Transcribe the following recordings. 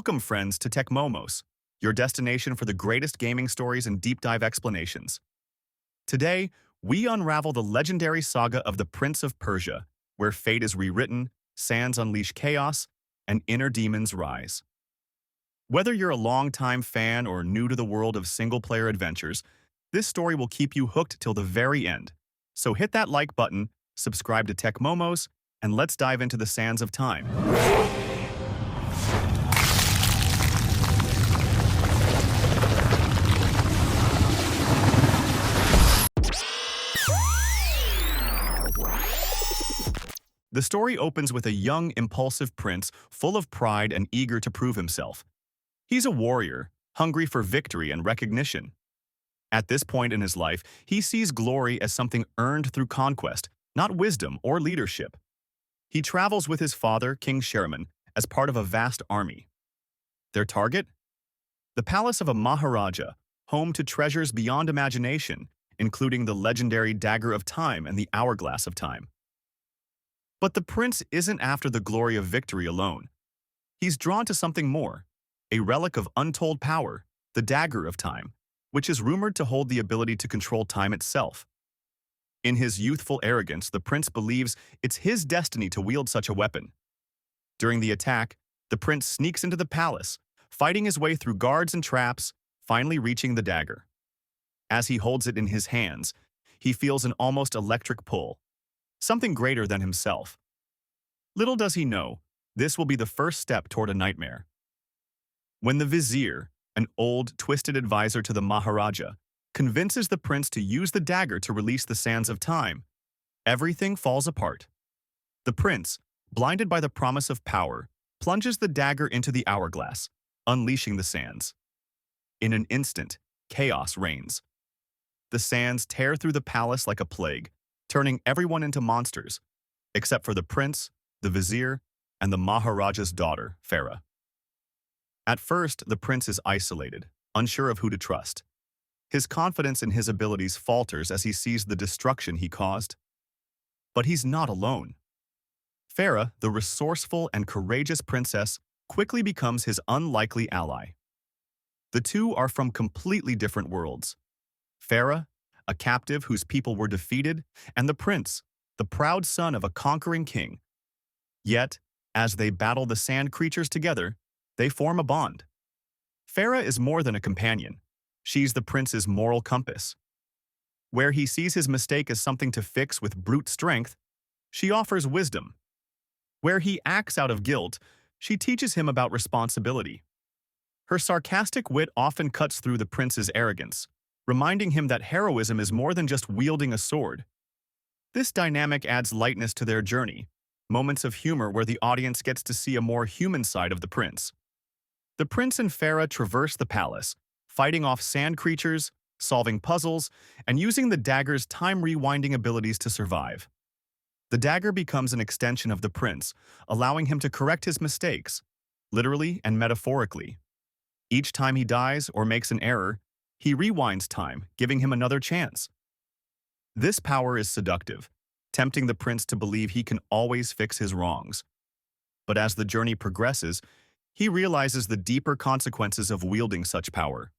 Welcome, friends, to Techmomos, your destination for the greatest gaming stories and deep dive explanations. Today, we unravel the legendary saga of the Prince of Persia, where fate is rewritten, sands unleash chaos, and inner demons rise. Whether you're a longtime fan or new to the world of single-player adventures, this story will keep you hooked till the very end. So hit that like button, subscribe to Techmomos, and let's dive into the sands of time. The story opens with a young, impulsive prince full of pride and eager to prove himself. He's a warrior, hungry for victory and recognition. At this point in his life, he sees glory as something earned through conquest, not wisdom or leadership. He travels with his father, King Sherman, as part of a vast army. Their target? The palace of a Maharaja, home to treasures beyond imagination, including the legendary Dagger of Time and the Hourglass of Time. But the prince isn't after the glory of victory alone. He's drawn to something more, a relic of untold power, the Dagger of Time, which is rumored to hold the ability to control time itself. In his youthful arrogance, the prince believes it's his destiny to wield such a weapon. During the attack, the prince sneaks into the palace, fighting his way through guards and traps, finally reaching the dagger. As he holds it in his hands, he feels an almost electric pull, something greater than himself. Little does he know, this will be the first step toward a nightmare. When the vizier, an old, twisted advisor to the Maharaja, convinces the prince to use the dagger to release the sands of time, everything falls apart. The prince, blinded by the promise of power, plunges the dagger into the hourglass, unleashing the sands. In an instant, chaos reigns. The sands tear through the palace like a plague, turning everyone into monsters, except for the prince, the vizier, and the Maharaja's daughter, Farah. At first, the prince is isolated, unsure of who to trust. His confidence in his abilities falters as he sees the destruction he caused. But he's not alone. Farah, the resourceful and courageous princess, quickly becomes his unlikely ally. The two are from completely different worlds. Farah, a captive whose people were defeated, and the prince, the proud son of a conquering king. Yet, as they battle the sand creatures together, they form a bond. Farah is more than a companion. She's the prince's moral compass. Where he sees his mistake as something to fix with brute strength, she offers wisdom. Where he acts out of guilt, she teaches him about responsibility. Her sarcastic wit often cuts through the prince's arrogance, reminding him that heroism is more than just wielding a sword. This dynamic adds lightness to their journey, moments of humor where the audience gets to see a more human side of the prince. The prince and Farah traverse the palace, fighting off sand creatures, solving puzzles, and using the dagger's time-rewinding abilities to survive. The dagger becomes an extension of the prince, allowing him to correct his mistakes, literally and metaphorically. Each time he dies or makes an error, he rewinds time, giving him another chance. This power is seductive, tempting the prince to believe he can always fix his wrongs. But as the journey progresses, he realizes the deeper consequences of wielding such power.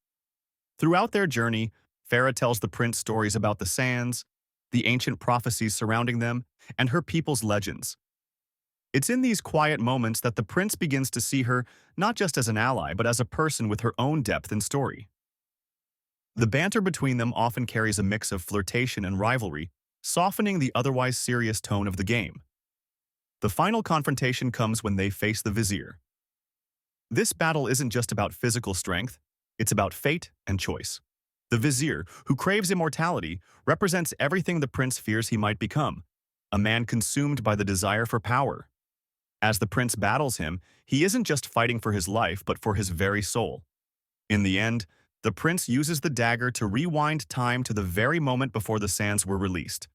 Throughout their journey, Farah tells the prince stories about the sands, the ancient prophecies surrounding them, and her people's legends. It's in these quiet moments that the prince begins to see her not just as an ally, but as a person with her own depth and story. The banter between them often carries a mix of flirtation and rivalry, softening the otherwise serious tone of the game. The final confrontation comes when they face the vizier. This battle isn't just about physical strength, it's about fate and choice. The vizier, who craves immortality, represents everything the prince fears he might become, a man consumed by the desire for power. As the prince battles him, he isn't just fighting for his life, but for his very soul. In the end, the prince uses the dagger to rewind time to the very moment before the sands were released.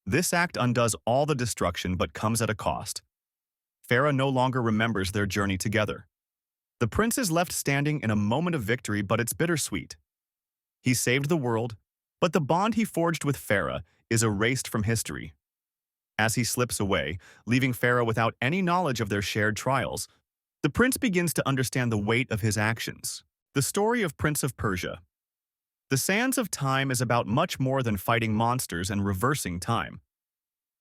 This act undoes all the destruction but comes at a cost. Farah no longer remembers their journey together. The prince is left standing in a moment of victory, but it's bittersweet. He saved the world, but the bond he forged with Farah is erased from history. As he slips away, leaving Farah without any knowledge of their shared trials, The prince begins to understand the weight of his actions. The story of Prince of Persia. The Sands of Time is about much more than fighting monsters and reversing time.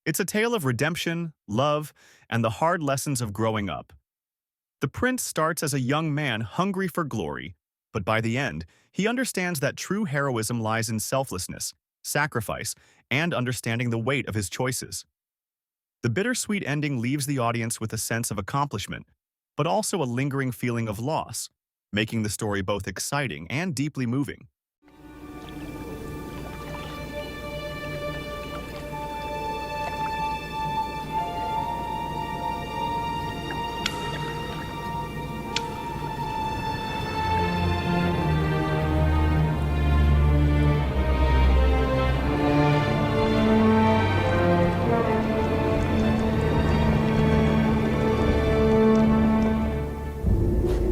It's a tale of redemption, love, and the hard lessons of growing up. The prince starts as a young man hungry for glory, but by the end, he understands that true heroism lies in selflessness, sacrifice, and understanding the weight of his choices. The bittersweet ending leaves the audience with a sense of accomplishment, but also a lingering feeling of loss, making the story both exciting and deeply moving.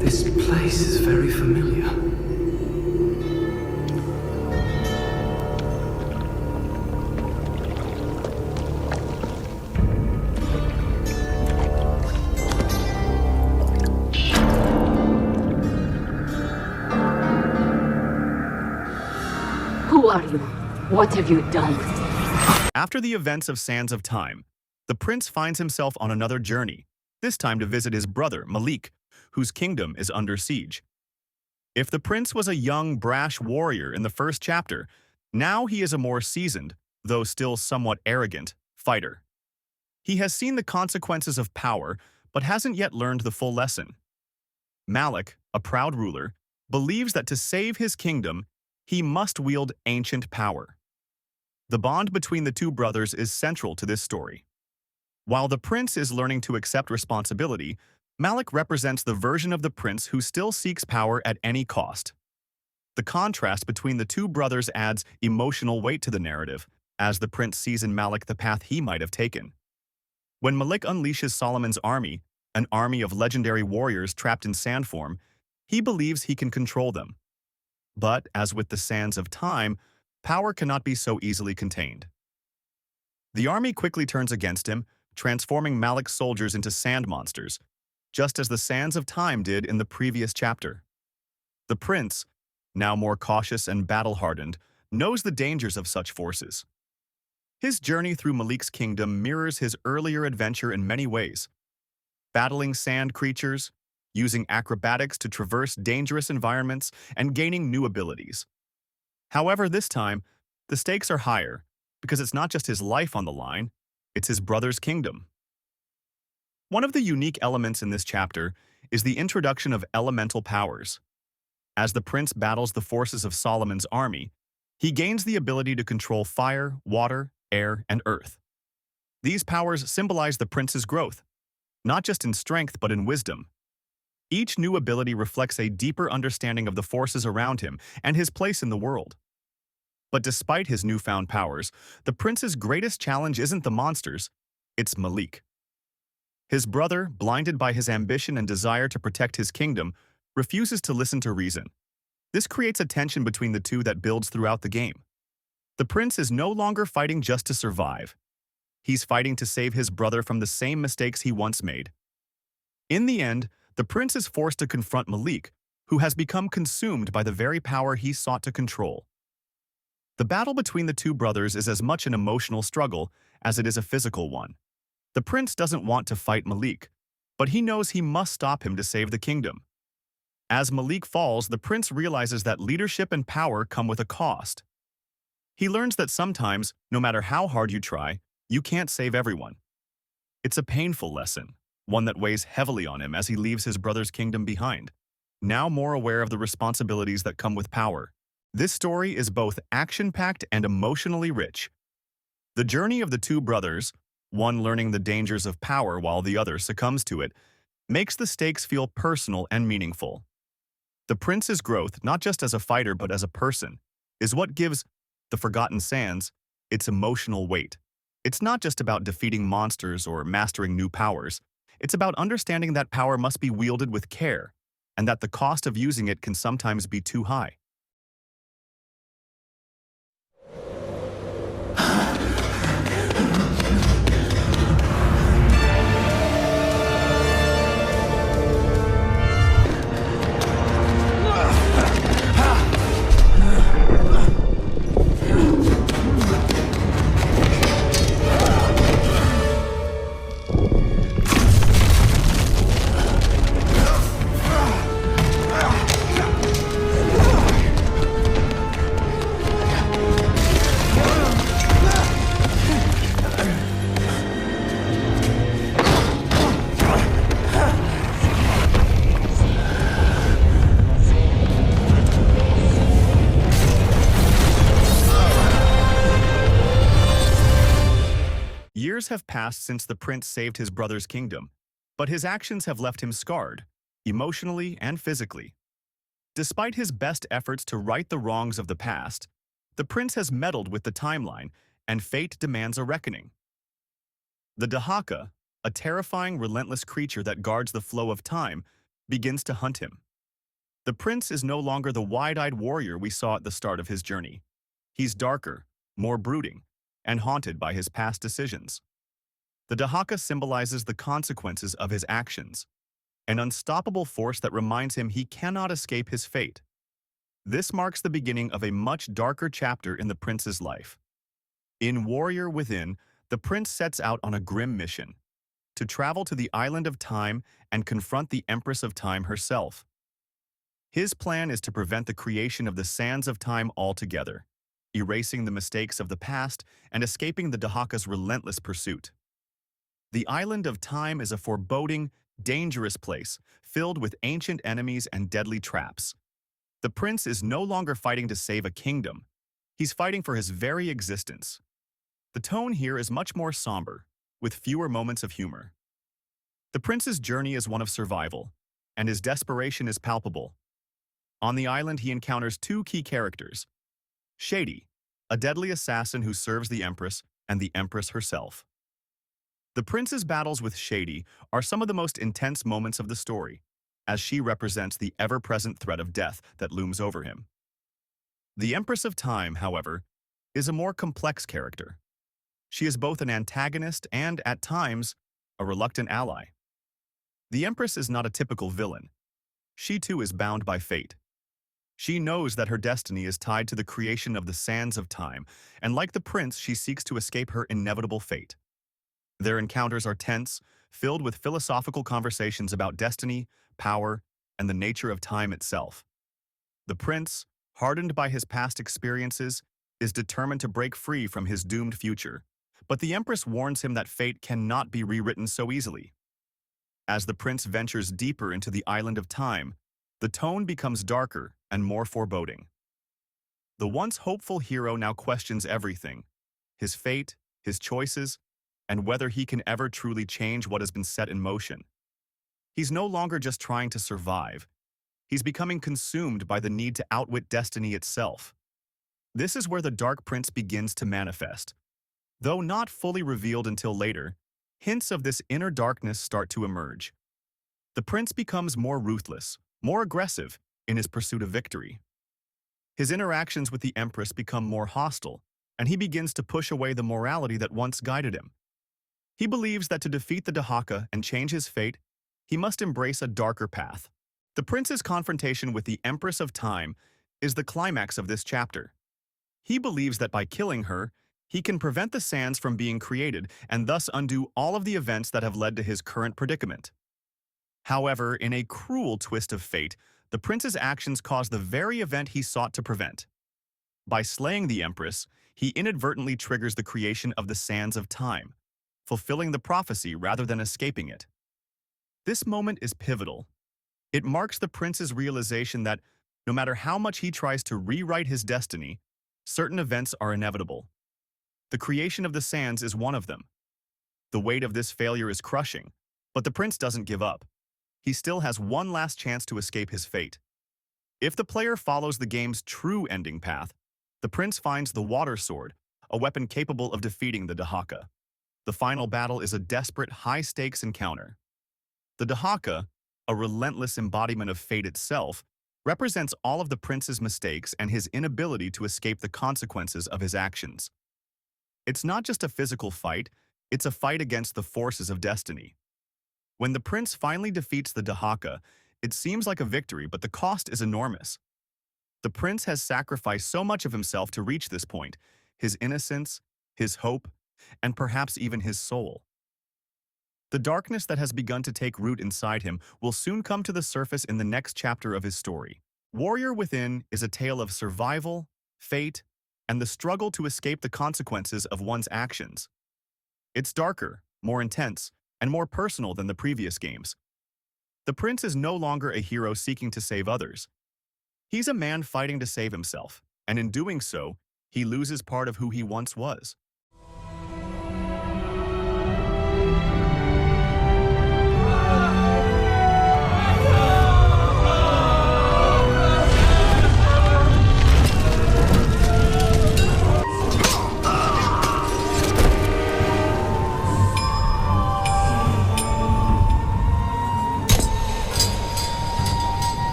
This place is very familiar. Who are you? What have you done? After the events of Sands of Time, the prince finds himself on another journey, this time to visit his brother, Malik, whose kingdom is under siege. If the prince was a young, brash warrior in the first chapter, now he is a more seasoned, though still somewhat arrogant, fighter. He has seen the consequences of power, but hasn't yet learned the full lesson. Malik, a proud ruler, believes that to save his kingdom, he must wield ancient power. The bond between the two brothers is central to this story. While the prince is learning to accept responsibility, Malik represents the version of the prince who still seeks power at any cost. The contrast between the two brothers adds emotional weight to the narrative, as the prince sees in Malik the path he might have taken. When Malik unleashes Solomon's army, an army of legendary warriors trapped in sand form, he believes he can control them. But, as with the Sands of Time, power cannot be so easily contained. The army quickly turns against him, transforming Malik's soldiers into sand monsters, just as the Sands of Time did in the previous chapter. The prince, now more cautious and battle-hardened, knows the dangers of such forces. His journey through Malik's kingdom mirrors his earlier adventure in many ways, battling sand creatures, using acrobatics to traverse dangerous environments, and gaining new abilities. However, this time, the stakes are higher, because it's not just his life on the line, it's his brother's kingdom. One of the unique elements in this chapter is the introduction of elemental powers. As the prince battles the forces of Solomon's army, he gains the ability to control fire, water, air, and earth. These powers symbolize the prince's growth, not just in strength but in wisdom. Each new ability reflects a deeper understanding of the forces around him and his place in the world. But despite his newfound powers, the prince's greatest challenge isn't the monsters, it's Malik. His brother, blinded by his ambition and desire to protect his kingdom, refuses to listen to reason. This creates a tension between the two that builds throughout the game. The prince is no longer fighting just to survive. He's fighting to save his brother from the same mistakes he once made. In the end, the prince is forced to confront Malik, who has become consumed by the very power he sought to control. The battle between the two brothers is as much an emotional struggle as it is a physical one. The prince doesn't want to fight Malik, but he knows he must stop him to save the kingdom. As Malik falls, the prince realizes that leadership and power come with a cost. He learns that sometimes, no matter how hard you try, you can't save everyone. It's a painful lesson, one that weighs heavily on him as he leaves his brother's kingdom behind. Now more aware of the responsibilities that come with power, this story is both action-packed and emotionally rich. The journey of the two brothers, one learning the dangers of power while the other succumbs to it, makes the stakes feel personal and meaningful. The prince's growth, not just as a fighter but as a person, is what gives The Forgotten Sands its emotional weight. It's not just about defeating monsters or mastering new powers. It's about understanding that power must be wielded with care, and that the cost of using it can sometimes be too high. Years have passed since the prince saved his brother's kingdom, but his actions have left him scarred, emotionally and physically. Despite his best efforts to right the wrongs of the past, the prince has meddled with the timeline, and fate demands a reckoning. The Dahaka, a terrifying, relentless creature that guards the flow of time, begins to hunt him. The prince is no longer the wide-eyed warrior we saw at the start of his journey. He's darker, more brooding, and haunted by his past decisions. The Dahaka symbolizes the consequences of his actions, an unstoppable force that reminds him he cannot escape his fate. This marks the beginning of a much darker chapter in the prince's life. In Warrior Within, the prince sets out on a grim mission, to travel to the Island of Time and confront the Empress of Time herself. His plan is to prevent the creation of the Sands of Time altogether, erasing the mistakes of the past and escaping the Dahaka's relentless pursuit. The Island of Time is a foreboding, dangerous place filled with ancient enemies and deadly traps. The prince is no longer fighting to save a kingdom. He's fighting for his very existence. The tone here is much more somber, with fewer moments of humor. The prince's journey is one of survival, and his desperation is palpable. On the island, he encounters two key characters: Shady, a deadly assassin who serves the Empress, and the Empress herself. The prince's battles with Shady are some of the most intense moments of the story, as she represents the ever-present threat of death that looms over him. The Empress of Time, however, is a more complex character. She is both an antagonist and, at times, a reluctant ally. The Empress is not a typical villain. She too is bound by fate. She knows that her destiny is tied to the creation of the Sands of Time, and like the prince, she seeks to escape her inevitable fate. Their encounters are tense, filled with philosophical conversations about destiny, power, and the nature of time itself. The prince, hardened by his past experiences, is determined to break free from his doomed future, but the Empress warns him that fate cannot be rewritten so easily. As the prince ventures deeper into the Island of Time, the tone becomes darker and more foreboding. The once hopeful hero now questions everything: his fate, his choices, and whether he can ever truly change what has been set in motion. He's no longer just trying to survive. He's becoming consumed by the need to outwit destiny itself. This is where the Dark Prince begins to manifest. Though not fully revealed until later, hints of this inner darkness start to emerge. The prince becomes more ruthless, more aggressive in his pursuit of victory. His interactions with the Empress become more hostile, and he begins to push away the morality that once guided him. He believes that to defeat the Dahaka and change his fate, he must embrace a darker path. The prince's confrontation with the Empress of Time is the climax of this chapter. He believes that by killing her, he can prevent the sands from being created and thus undo all of the events that have led to his current predicament. However, in a cruel twist of fate, the prince's actions cause the very event he sought to prevent. By slaying the Empress, he inadvertently triggers the creation of the Sands of Time, fulfilling the prophecy rather than escaping it. This moment is pivotal. It marks the prince's realization that, no matter how much he tries to rewrite his destiny, certain events are inevitable. The creation of the sands is one of them. The weight of this failure is crushing, but the prince doesn't give up. He still has one last chance to escape his fate. If the player follows the game's true ending path, the prince finds the Water Sword, a weapon capable of defeating the Dahaka. The final battle is a desperate, high-stakes encounter. The Dahaka, a relentless embodiment of fate itself, represents all of the prince's mistakes and his inability to escape the consequences of his actions. It's not just a physical fight, it's a fight against the forces of destiny. When the prince finally defeats the Dahaka, it seems like a victory, but the cost is enormous. The prince has sacrificed so much of himself to reach this point: his innocence, his hope, and perhaps even his soul. The darkness that has begun to take root inside him will soon come to the surface in the next chapter of his story. Warrior Within is a tale of survival, fate, and the struggle to escape the consequences of one's actions. It's darker, more intense, and more personal than the previous games. The prince is no longer a hero seeking to save others. He's a man fighting to save himself, and in doing so, he loses part of who he once was.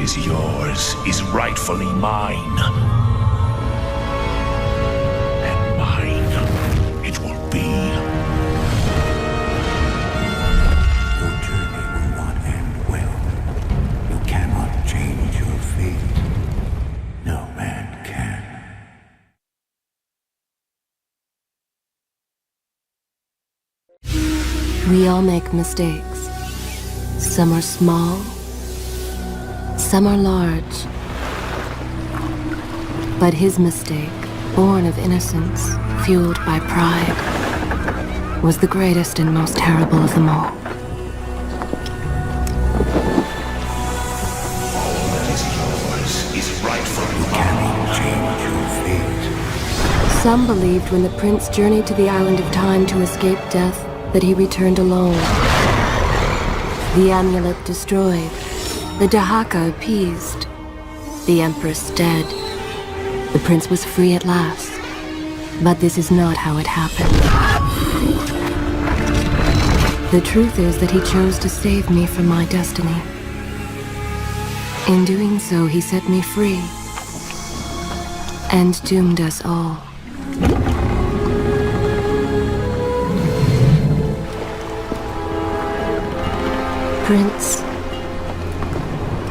is yours is rightfully mine. And mine it will be. Your journey will not end well. You cannot change your fate. No man can. We all make mistakes. Some are small, some are large. But his mistake, born of innocence, fueled by pride, was the greatest and most terrible of them all. All that is yours is rightfully You cannot change your fate. Some believed when the prince journeyed to the island of time to escape death that he returned alone. The amulet destroyed, the Dahaka appeased, the empress dead. The prince was free at last. But this is not how it happened. The truth is that he chose to save me from my destiny. In doing so, he set me free and doomed us all. Prince,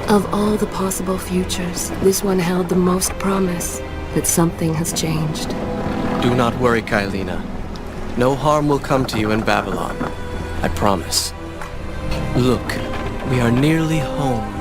of all the possible futures, this one held the most promise, but something has changed. Do not worry, Kailina. No harm will come to you in Babylon. I promise. Look, we are nearly home.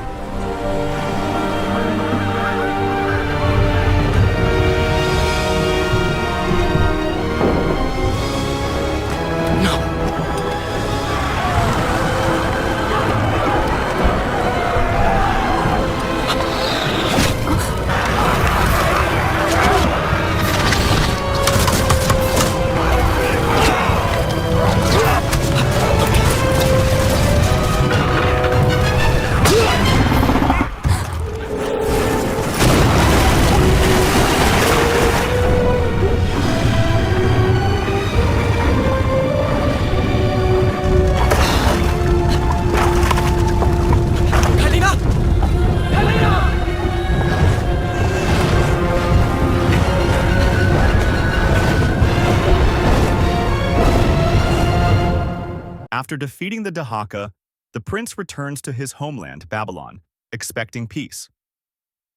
After defeating the Dahaka, the prince returns to his homeland, Babylon, expecting peace.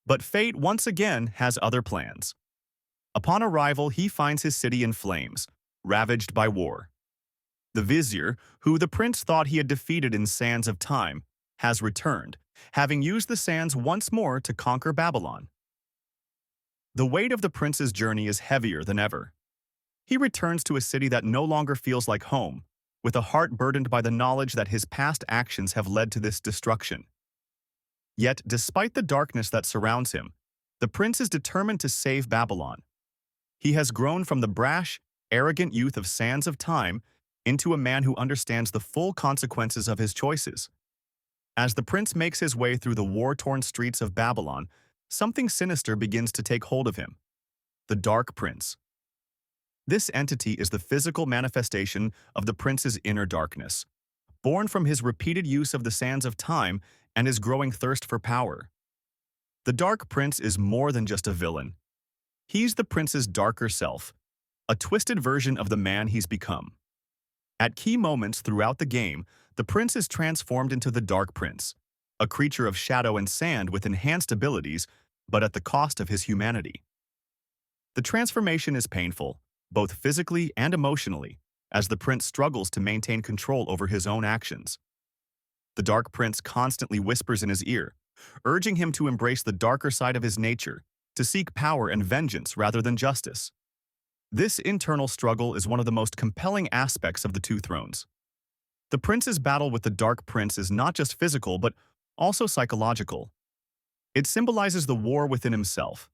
But fate once again has other plans. Upon arrival, he finds his city in flames, ravaged by war. The vizier, who the prince thought he had defeated in sands of time, has returned, having used the sands once more to conquer Babylon. The weight of the prince's journey is heavier than ever. He returns to a city that no longer feels like home, with a heart burdened by the knowledge that his past actions have led to this destruction. Yet, despite the darkness that surrounds him, the prince is determined to save Babylon. He has grown from the brash, arrogant youth of sands of time into a man who understands the full consequences of his choices. As the prince makes his way through the war-torn streets of Babylon, something sinister begins to take hold of him: the Dark Prince. This entity is the physical manifestation of the prince's inner darkness, born from his repeated use of the sands of time and his growing thirst for power. The Dark Prince is more than just a villain. He's the prince's darker self, a twisted version of the man he's become. At key moments throughout the game, the prince is transformed into the Dark Prince, a creature of shadow and sand with enhanced abilities, but at the cost of his humanity. The transformation is painful, both physically and emotionally, as the prince struggles to maintain control over his own actions. The Dark Prince constantly whispers in his ear, urging him to embrace the darker side of his nature, to seek power and vengeance rather than justice. This internal struggle is one of the most compelling aspects of the Two Thrones. The prince's battle with the Dark Prince is not just physical, but also psychological. It symbolizes the war within himself,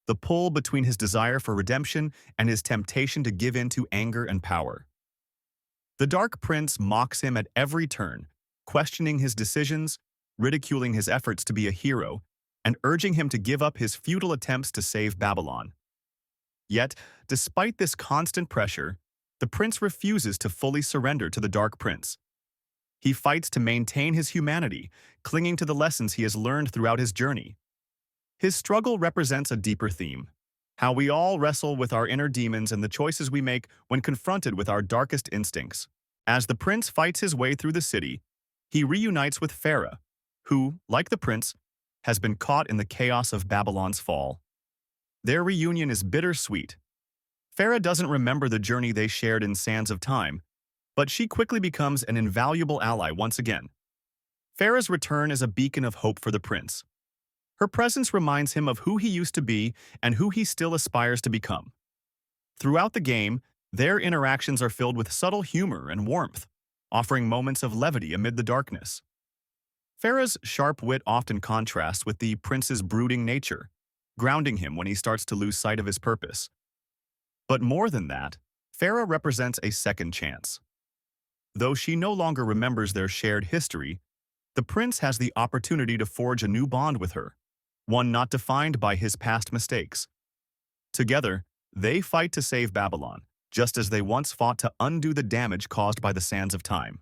the pull between his desire for redemption and his temptation to give in to anger and power. The Dark Prince mocks him at every turn, questioning his decisions, ridiculing his efforts to be a hero, and urging him to give up his futile attempts to save Babylon. Yet, despite this constant pressure, the prince refuses to fully surrender to the Dark Prince. He fights to maintain his humanity, clinging to the lessons he has learned throughout his journey. His struggle represents a deeper theme: how we all wrestle with our inner demons and the choices we make when confronted with our darkest instincts. As the prince fights his way through the city, he reunites with Farah, who, like the prince, has been caught in the chaos of Babylon's fall. Their reunion is bittersweet. Farah doesn't remember the journey they shared in Sands of Time, but she quickly becomes an invaluable ally once again. Farah's return is a beacon of hope for the prince. Her presence reminds him of who he used to be and who he still aspires to become. Throughout the game, their interactions are filled with subtle humor and warmth, offering moments of levity amid the darkness. Farah's sharp wit often contrasts with the prince's brooding nature, grounding him when he starts to lose sight of his purpose. But more than that, Farah represents a second chance. Though she no longer remembers their shared history, the prince has the opportunity to forge a new bond with her, one not defined by his past mistakes. Together, they fight to save Babylon, just as they once fought to undo the damage caused by the Sands of Time.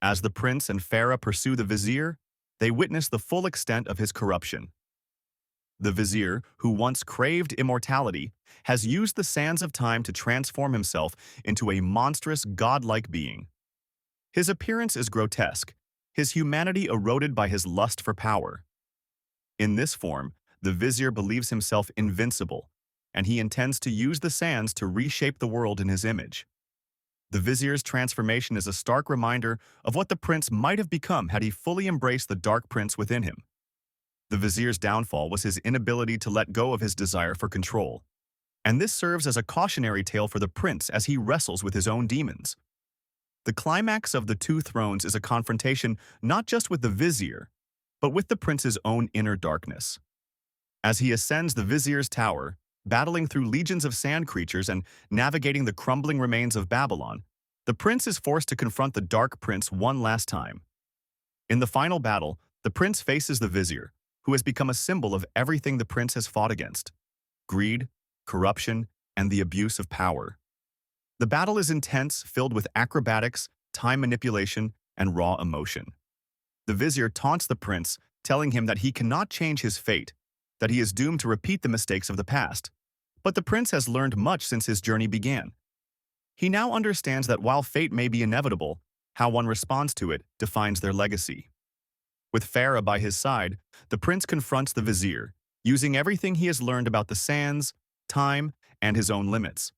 As the prince and Farah pursue the vizier, they witness the full extent of his corruption. The vizier, who once craved immortality, has used the Sands of Time to transform himself into a monstrous, godlike being. His appearance is grotesque, his humanity eroded by his lust for power. In this form, the vizier believes himself invincible, and he intends to use the sands to reshape the world in his image. The vizier's transformation is a stark reminder of what the prince might have become had he fully embraced the dark prince within him. The vizier's downfall was his inability to let go of his desire for control, and this serves as a cautionary tale for the prince as he wrestles with his own demons. The climax of The Two Thrones is a confrontation not just with the vizier, but with the prince's own inner darkness. As he ascends the vizier's tower, battling through legions of sand creatures and navigating the crumbling remains of Babylon, the prince is forced to confront the dark prince one last time. In the final battle, the prince faces the vizier, who has become a symbol of everything the prince has fought against: greed, corruption, and the abuse of power. The battle is intense, filled with acrobatics, time manipulation, and raw emotion. The vizier taunts the prince, telling him that he cannot change his fate, that he is doomed to repeat the mistakes of the past. But the prince has learned much since his journey began. He now understands that while fate may be inevitable, how one responds to it defines their legacy. With Farah by his side, the prince confronts the vizier, using everything he has learned about the sands, time, and his own limits.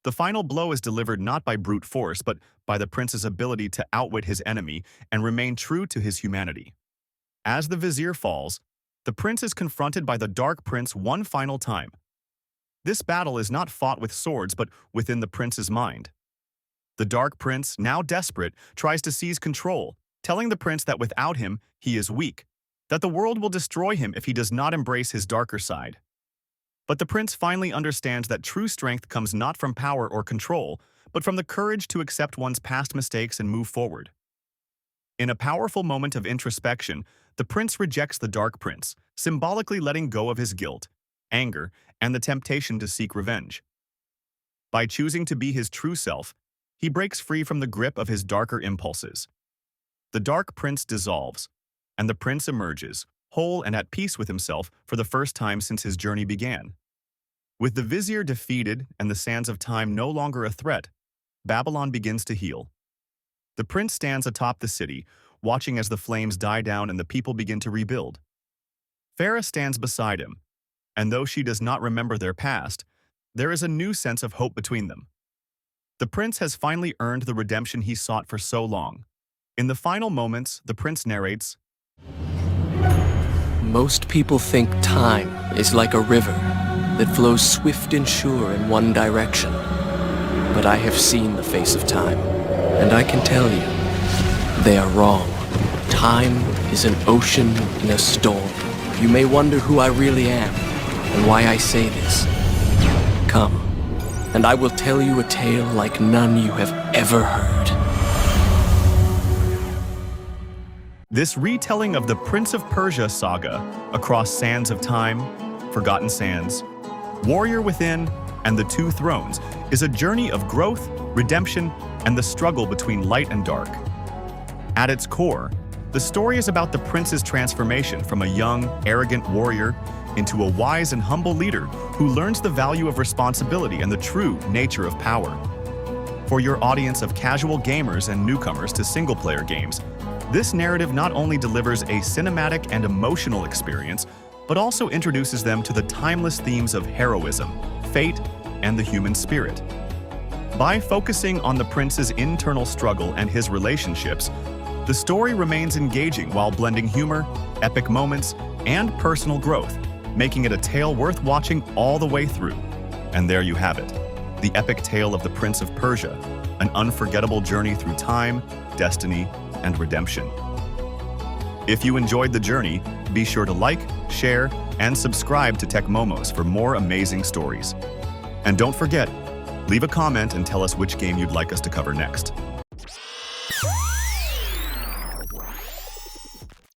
The final blow is delivered not by brute force, but by the prince's ability to outwit his enemy and remain true to his humanity. As the vizier falls, the prince is confronted by the dark prince one final time. This battle is not fought with swords, but within the prince's mind. The dark prince, now desperate, tries to seize control, telling the prince that without him, he is weak, that the world will destroy him if he does not embrace his darker side. But the prince finally understands that true strength comes not from power or control, but from the courage to accept one's past mistakes and move forward. In a powerful moment of introspection, the prince rejects the dark prince, symbolically letting go of his guilt, anger, and the temptation to seek revenge. By choosing to be his true self, he breaks free from the grip of his darker impulses. The dark prince dissolves, and the prince emerges, whole and at peace with himself for the first time since his journey began. With the vizier defeated and the sands of time no longer a threat, Babylon begins to heal. The prince stands atop the city, watching as the flames die down and the people begin to rebuild. Farah stands beside him, and though she does not remember their past, there is a new sense of hope between them. The prince has finally earned the redemption he sought for so long. In the final moments, the prince narrates, Most people think time is like a river that flows swift and sure in one direction. But I have seen the face of time, and I can tell you, they are wrong. Time is an ocean in a storm. You may wonder who I really am, and why I say this. Come, and I will tell you a tale like none you have ever heard. This retelling of the Prince of Persia saga across Sands of Time, Forgotten Sands, Warrior Within, and The Two Thrones is a journey of growth, redemption, and the struggle between light and dark. At its core, the story is about the prince's transformation from a young, arrogant warrior into a wise and humble leader who learns the value of responsibility and the true nature of power. For your audience of casual gamers and newcomers to single-player games, this narrative not only delivers a cinematic and emotional experience, but also introduces them to the timeless themes of heroism, fate, and the human spirit. By focusing on the prince's internal struggle and his relationships, the story remains engaging while blending humor, epic moments, and personal growth, making it a tale worth watching all the way through. And there you have it, the epic tale of the Prince of Persia, an unforgettable journey through time, destiny, and redemption. If you enjoyed the journey, be sure to like, share, and subscribe to Techmomos for more amazing stories. And don't forget, leave a comment and tell us which game you'd like us to cover next.